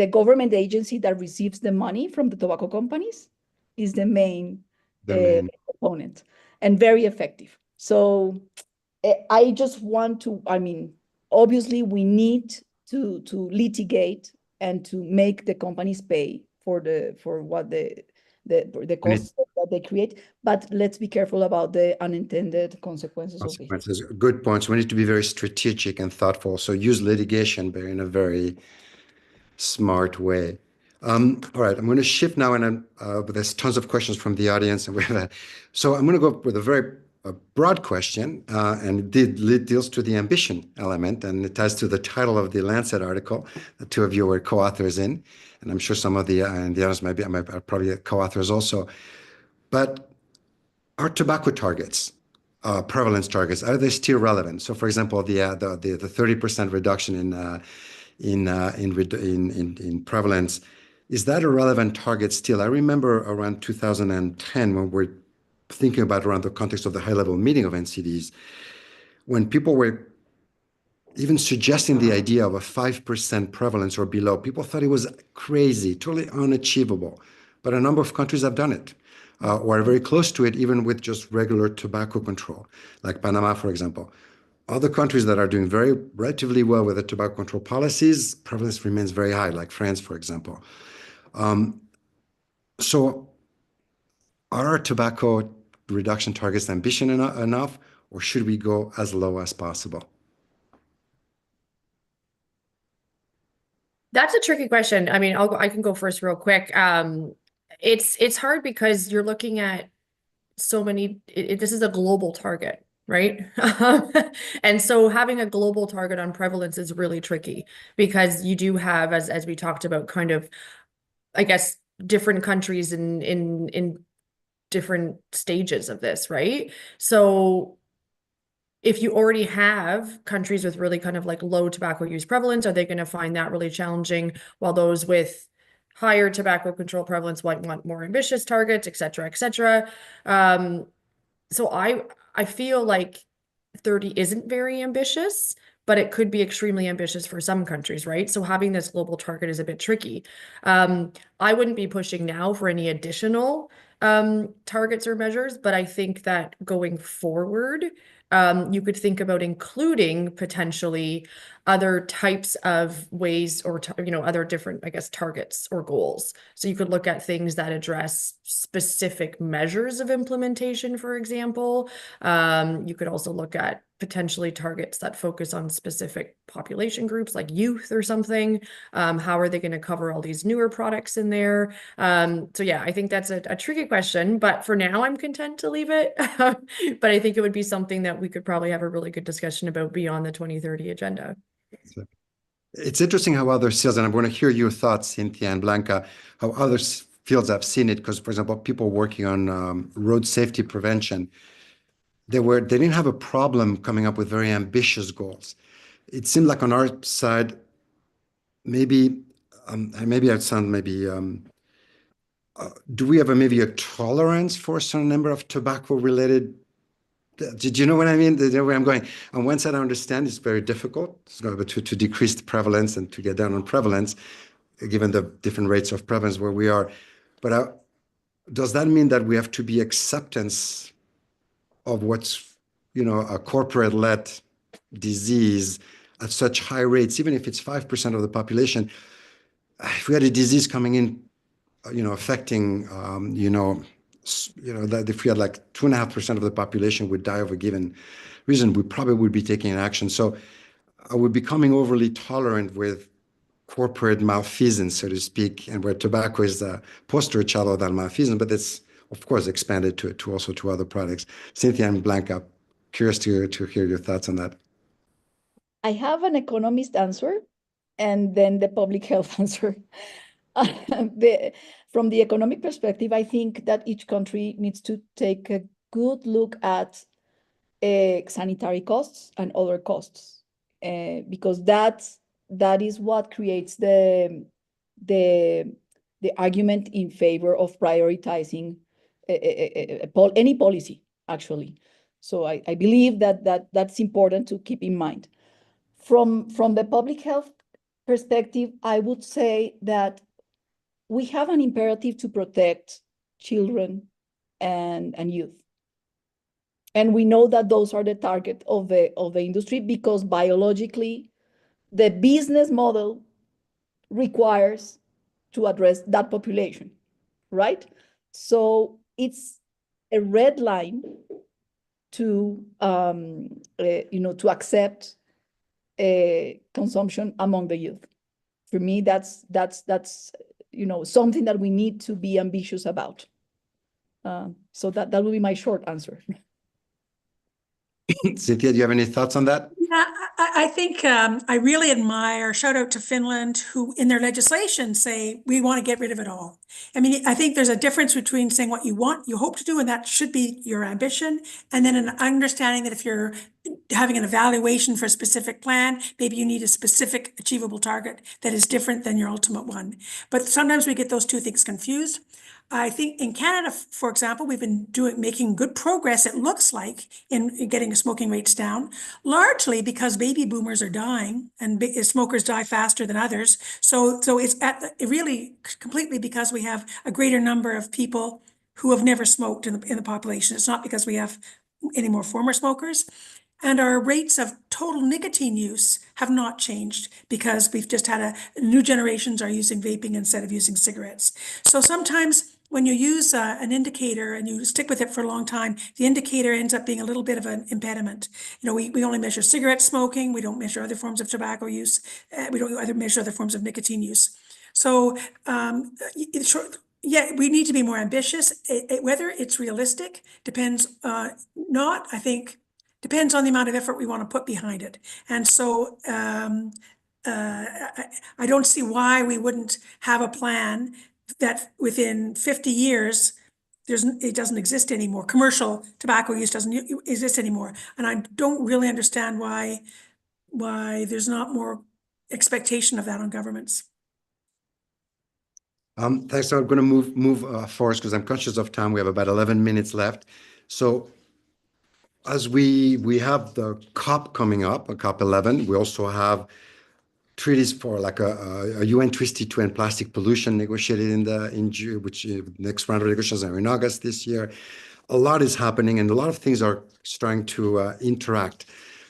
government agency that receives the money from the tobacco companies is the main component, and very effective. So I just want to, obviously we need to litigate and to make the companies pay for what the costs that they create, but let's be careful about the unintended consequences of this. Good points. We need to be very strategic and thoughtful. So use litigation, but in a very smart way. All right, I'm going to shift now, and there's tons of questions from the audience, and so I'm going to go with a very broad question, and it deals to the ambition element, and it ties to the title of the Lancet article. The two of you were co-authors in, and I'm sure some of the others might probably co-authors also. But are tobacco targets, prevalence targets, are they still relevant? So, for example, the 30% reduction in prevalence, is that a relevant target still? I remember around 2010 when we're thinking about around the context of the high-level meeting of NCDs, when people were even suggesting the idea of a 5% prevalence or below, people thought it was crazy, totally unachievable. But a number of countries have done it, or are very close to it, even with just regular tobacco control, like Panama, for example. Other countries that are doing relatively well with the tobacco control policies, prevalence remains very high, like France, for example. So are our tobacco reduction targets ambitious enough, or should we go as low as possible? That's a tricky question. I mean, I can go first real quick. It's hard because you're looking at so many, this is a global target, right? And so having a global target on prevalence is really tricky because you do have, as we talked about, kind of, I guess, different countries in different stages of this, right? So if you already have countries with really kind of like low tobacco use prevalence, are they going to find that really challenging, while those with higher tobacco control prevalence might want more ambitious targets, et cetera, et cetera. So I feel like 30 isn't very ambitious, but it could be extremely ambitious for some countries, right? So having this global target is a bit tricky. I wouldn't be pushing now for any additional targets or measures, but I think that going forward, you could think about including potentially other types of ways or, other different, I guess, targets or goals. So you could look at things that address specific measures of implementation, for example. You could also look at potentially targets that focus on specific population groups like youth or something. How are they going to cover all these newer products in there? So yeah, I think that's a tricky question, but for now I'm content to leave it. But I think it would be something that we could probably have a really good discussion about beyond the 2030 agenda. It's interesting how other fields, and I'm going to hear your thoughts, Cynthia and Blanca, how other fields have seen it. Because, for example, people working on road safety prevention, they didn't have a problem coming up with very ambitious goals. It seemed like on our side, maybe I sound maybe. Do we have maybe a tolerance for a certain number of tobacco-related? Did you know what I mean? The way I'm going. On one side, I understand it's very difficult to decrease the prevalence and to get down on prevalence, given the different rates of prevalence where we are. But does that mean that we have to be acceptance of what's, a corporate-led disease at such high rates, even if it's 5% of the population? If we had a disease coming in, affecting, that if we had like 2.5% of the population would die of a given reason, we probably would be taking action. So are we becoming overly tolerant with corporate malfeasance, so to speak, and where tobacco is the poster child of that malfeasance, but it's, of course, expanded to also to other products. Cynthia and Blanca, curious to hear your thoughts on that. I have an economist answer and then the public health answer. From the economic perspective, I think that each country needs to take a good look at sanitary costs and other costs, because that is what creates the argument in favor of prioritizing any policy, actually. So I believe that's important to keep in mind. From the public health perspective, I would say that we have an imperative to protect children and youth. And we know that those are the target of the industry because biologically, the business model requires to address that population, right? So it's a red line to to accept consumption among the youth. For me, that's something that we need to be ambitious about. So that will be my short answer. Cynthia, do you have any thoughts on that? Yeah, I think I really admire, shout out to Finland, who in their legislation say, we want to get rid of it all. I mean, I think there's a difference between saying what you want, you hope to do, and that should be your ambition, and then an understanding that if you're having an evaluation for a specific plan, maybe you need a specific achievable target that is different than your ultimate one. But sometimes we get those two things confused. I think in Canada, for example, we've been making good progress, it looks like, in getting smoking rates down, largely because baby boomers are dying and smokers die faster than others. So it's really completely because we have a greater number of people who have never smoked in the population. It's not because we have any more former smokers. And our rates of total nicotine use have not changed because we've just had new generations are using vaping instead of using cigarettes. So sometimes when you use an indicator and you stick with it for a long time, the indicator ends up being a little bit of an impediment. We only measure cigarette smoking. We don't measure other forms of tobacco use. We don't measure other forms of nicotine use. So yeah, we need to be more ambitious. Whether it's realistic depends I think, depends on the amount of effort we want to put behind it. And so I don't see why we wouldn't have a plan that within 50 years, it doesn't exist anymore. Commercial tobacco use doesn't exist anymore. And I don't really understand why there's not more expectation of that on governments. Thanks. So I'm going to move forward because I'm conscious of time. We have about 11 minutes left. So as we have the COP coming up, COP11, we also have treaties for like a UN treaty to end plastic pollution negotiated in June, which next round of negotiations are in August this year. a lot is happening and a lot of things are starting to interact.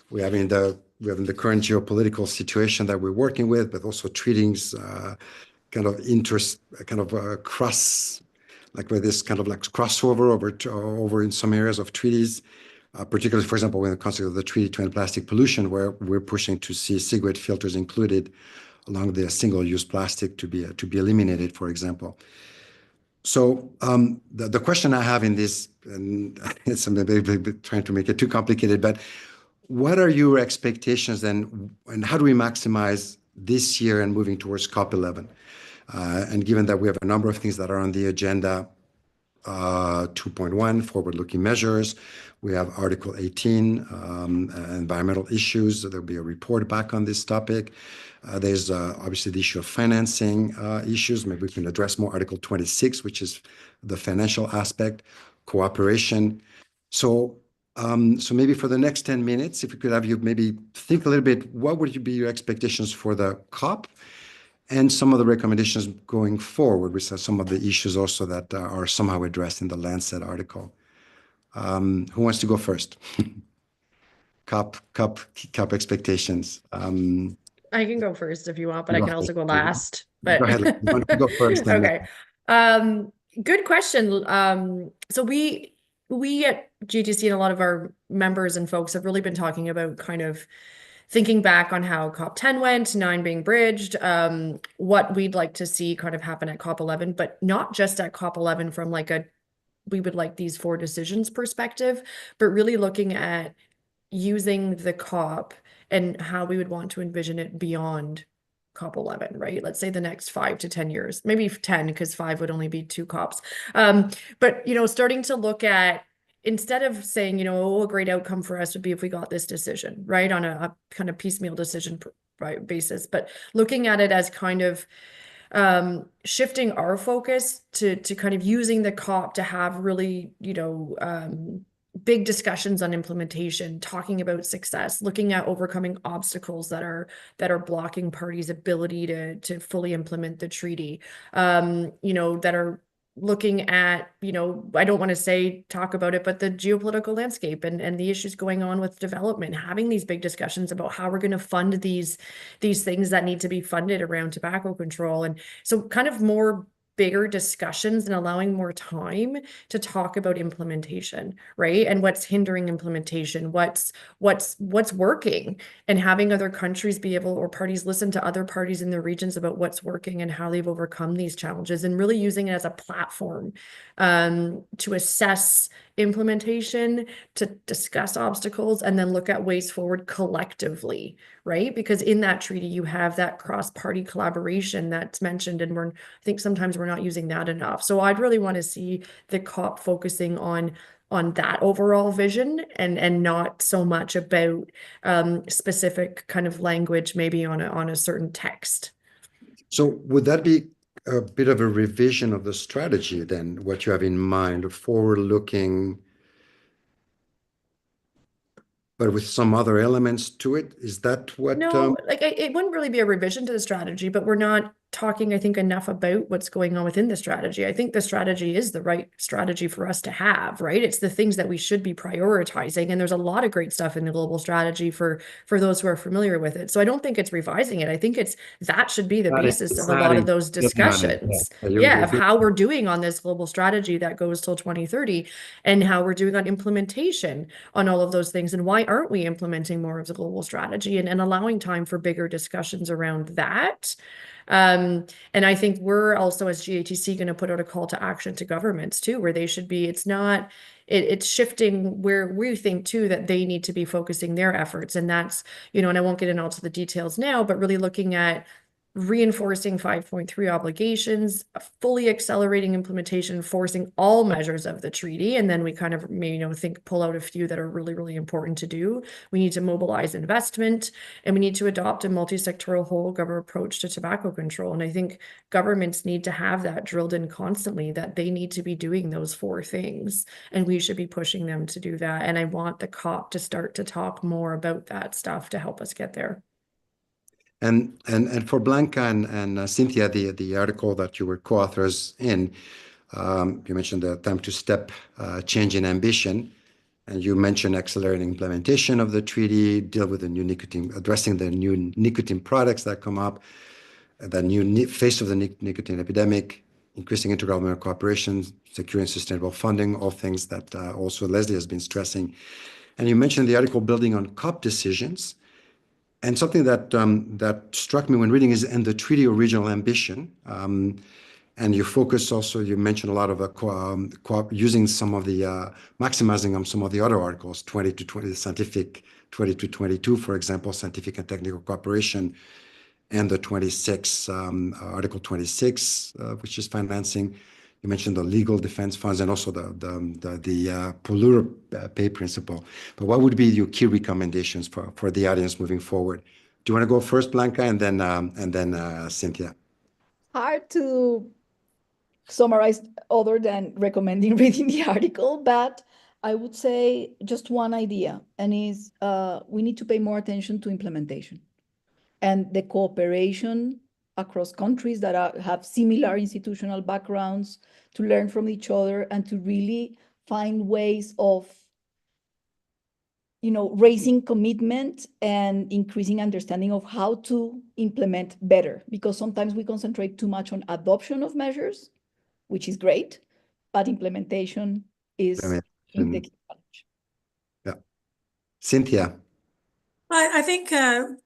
We have in the current geopolitical situation that we're working with, but also treaties kind of interest, kind of cross, like with this kind of like crossover over in some areas of treaties, particularly, for example, when it comes to the treaty to end plastic pollution, where we're pushing to see cigarette filters included along the single-use plastic to be eliminated, for example. So the question I have in this, and it's maybe trying to make it too complicated, but what are your expectations then, and how do we maximize this year and moving towards COP11? And given that we have a number of things that are on the agenda, 2.1, forward-looking measures, we have Article 18, environmental issues. There'll be a report back on this topic. There's obviously the issue of financing issues. Maybe we can address more Article 26, which is the financial aspect, cooperation. So maybe for the next 10 minutes, if we could have you maybe think a little bit, what would be your expectations for the COP and some of the recommendations going forward, which are some of the issues also that are somehow addressed in the Lancet article. Who wants to go first? COP expectations. I can go first if you want, but I can also go ahead. last. But Go ahead. You want to go first? Then okay. Good question. So we at GTC and a lot of our members and folks have really been talking about kind of thinking back on how COP10 went, 9 being bridged, what we'd like to see kind of happen at COP11, but not just at COP11 from like we would like these 4 decisions perspective, but really looking at using the COP and how we would want to envision it beyond COP11, right? Let's say the next 5 to 10 years, maybe 10, because 5 would only be 2 COPs. But, starting to look at, instead of saying, a great outcome for us would be if we got this decision, right, on a kind of piecemeal decision basis, but looking at it as kind of shifting our focus to kind of using the COP to have really, big discussions on implementation, talking about success, looking at overcoming obstacles that are blocking parties' ability to fully implement the treaty, that are looking at, I don't want to talk about it, but the geopolitical landscape and the issues going on with development, having these big discussions about how we're going to fund these things that need to be funded around tobacco control. And so kind of more bigger discussions and allowing more time to talk about implementation, right? And what's hindering implementation, what's working, and having other countries be able, or parties listen to other parties in the regions about what's working and how they've overcome these challenges, and really using it as a platform to assess implementation, to discuss obstacles, and then look at ways forward collectively, right? Because in that treaty, you have that cross-party collaboration that's mentioned, and I think sometimes we're not using that enough. So I'd really want to see the COP focusing on that overall vision and not so much about specific kind of language, maybe on a certain text. So would that be a bit of a revision of the strategy then, what you have in mind, forward-looking, but with some other elements to it? Is that what? No, it wouldn't really be a revision to the strategy, but we're not talking, I think, enough about what's going on within the strategy. I think the strategy is the right strategy for us to have, right? It's the things that we should be prioritizing. And there's a lot of great stuff in the global strategy for those who are familiar with it. So I don't think it's revising it. I think that should be the basis of a lot of those discussions. Yeah, of how we're doing on this global strategy that goes till 2030, and how we're doing on implementation on all of those things. And why aren't we implementing more of the global strategy, and allowing time for bigger discussions around that. And I think we're also, as GATC, going to put out a call to action to governments too, where they should be. It's shifting where we think too that they need to be focusing their efforts. And that's, and I won't get into all the details now, but really looking at reinforcing 5.3 obligations, fully accelerating implementation, forcing all measures of the treaty. And then we kind of pull out a few that are really, really important to do. We need to mobilize investment, and we need to adopt a multi-sectoral whole government approach to tobacco control. And I think governments need to have that drilled in constantly, that they need to be doing those 4 things, and we should be pushing them to do that. And I want the COP to start to talk more about that stuff to help us get there. And for Blanca and Cynthia, the article that you were co-authors in, You mentioned the time to step change in ambition. And you mentioned accelerating implementation of the treaty, deal with the new nicotine, addressing the new nicotine products that come up, the new face of the nicotine epidemic, increasing intergovernmental cooperation, securing sustainable funding, all things that also Leslie has been stressing. And you mentioned the article building on COP decisions. And something that that struck me when reading is and the treaty of regional ambition. And you focus also, you mentioned a lot of using some of the, maximizing on some of the other articles, 20 to 20, scientific 20 to 22, for example, scientific and technical cooperation, and the 26, Article 26, which is financing. You mentioned the legal defense funds and also the polluter pay principle. But what would be your key recommendations for the audience moving forward? Do you want to go first, Blanca, and then Cynthia? Hard to summarize other than recommending reading the article, but I would say just one idea, and is we need to pay more attention to implementation and the cooperation across countries that have similar institutional backgrounds, to learn from each other and to really find ways of raising commitment and increasing understanding of how to implement better, because sometimes we concentrate too much on adoption of measures, which is great, but implementation is the key challenge. Yeah. Cynthia. I think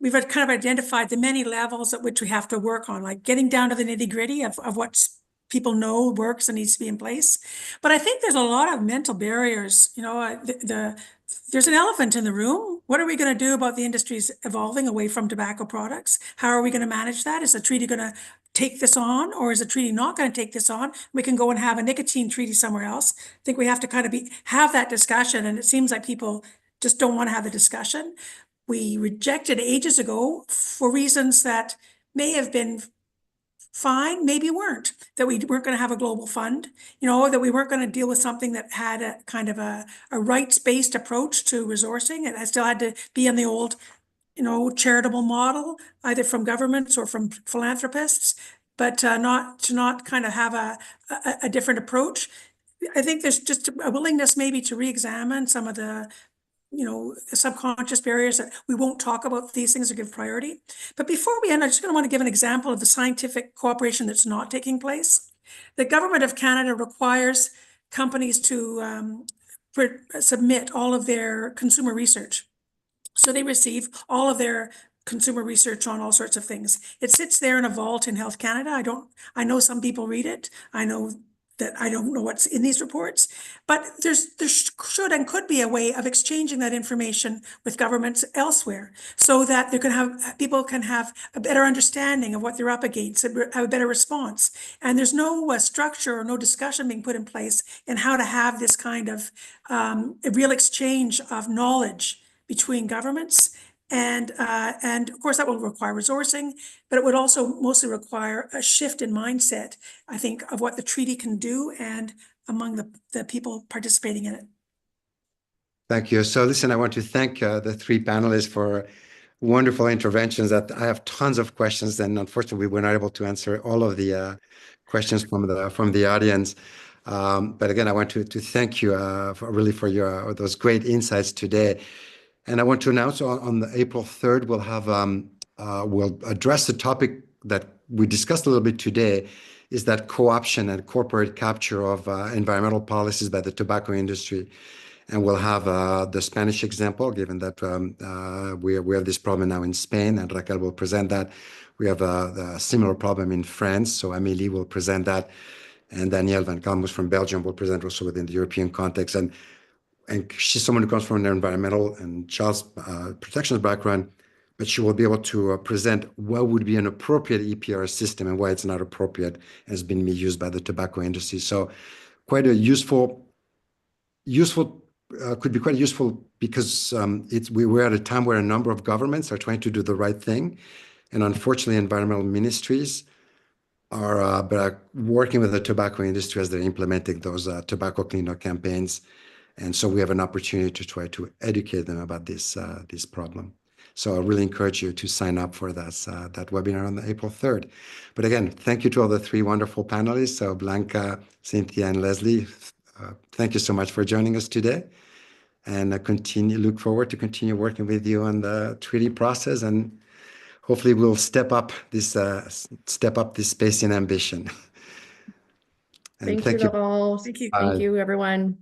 we've kind of identified the many levels at which we have to work on, like getting down to the nitty-gritty of what people know works and needs to be in place. But I think there's a lot of mental barriers. There's an elephant in the room. What are we going to do about the industries evolving away from tobacco products? How are we going to manage that? Is the treaty going to take this on, or is the treaty not going to take this on? We can go and have a nicotine treaty somewhere else. I think we have to kind of have that discussion, and it seems like people just don't want to have the discussion. We rejected ages ago for reasons that may have been fine, maybe weren't, that we weren't going to have a global fund, that we weren't going to deal with something that had a kind of a rights-based approach to resourcing. It still had to be in the old, charitable model, either from governments or from philanthropists, but not kind of have a different approach. I think there's just a willingness maybe to re-examine some of the subconscious barriers that we won't talk about these things or give priority. But before we end, I just want to give an example of the scientific cooperation that's not taking place. The government of Canada requires companies to submit all of their consumer research. So they receive all of their consumer research on all sorts of things. It sits there in a vault in Health Canada. I know some people read it. I know that I don't know what's in these reports, but there should and could be a way of exchanging that information with governments elsewhere, so that people can have a better understanding of what they're up against, have a better response. And there's no structure or no discussion being put in place in how to have this kind of a real exchange of knowledge between governments. And of course, that will require resourcing, but it would also mostly require a shift in mindset, I think, of what the treaty can do and among the people participating in it. Thank you. So listen, I want to thank the three panelists for wonderful interventions. That I have tons of questions, and unfortunately, we were not able to answer all of the questions from the audience. But again, I want to thank you for your those great insights today. And I want to announce on the April 3rd, we'll address the topic that we discussed a little bit today, is that co-option and corporate capture of environmental policies by the tobacco industry. And we'll have the Spanish example, given that we have this problem now in Spain, and Raquel will present that. We have a similar problem in France, so Amélie will present that. And Danielle Van Kalmus from Belgium will present also within the European context. And she's someone who comes from an environmental and child protection background, but she will be able to present what would be an appropriate EPR system and why it's not appropriate and has been misused by the tobacco industry. So quite a could be quite useful, because we're at a time where a number of governments are trying to do the right thing. And unfortunately, environmental ministries are working with the tobacco industry as they're implementing those tobacco cleanup campaigns. And so we have an opportunity to try to educate them about this problem. So I really encourage you to sign up for that webinar on April 3rd. But again, thank you to all the three wonderful panelists. So Blanca, Cynthia, and Leslie, thank you so much for joining us today. And look forward to continue working with you on the treaty process, and hopefully we'll step up this space in ambition. And Thank you thank you. all. Thank you. Thank you, everyone.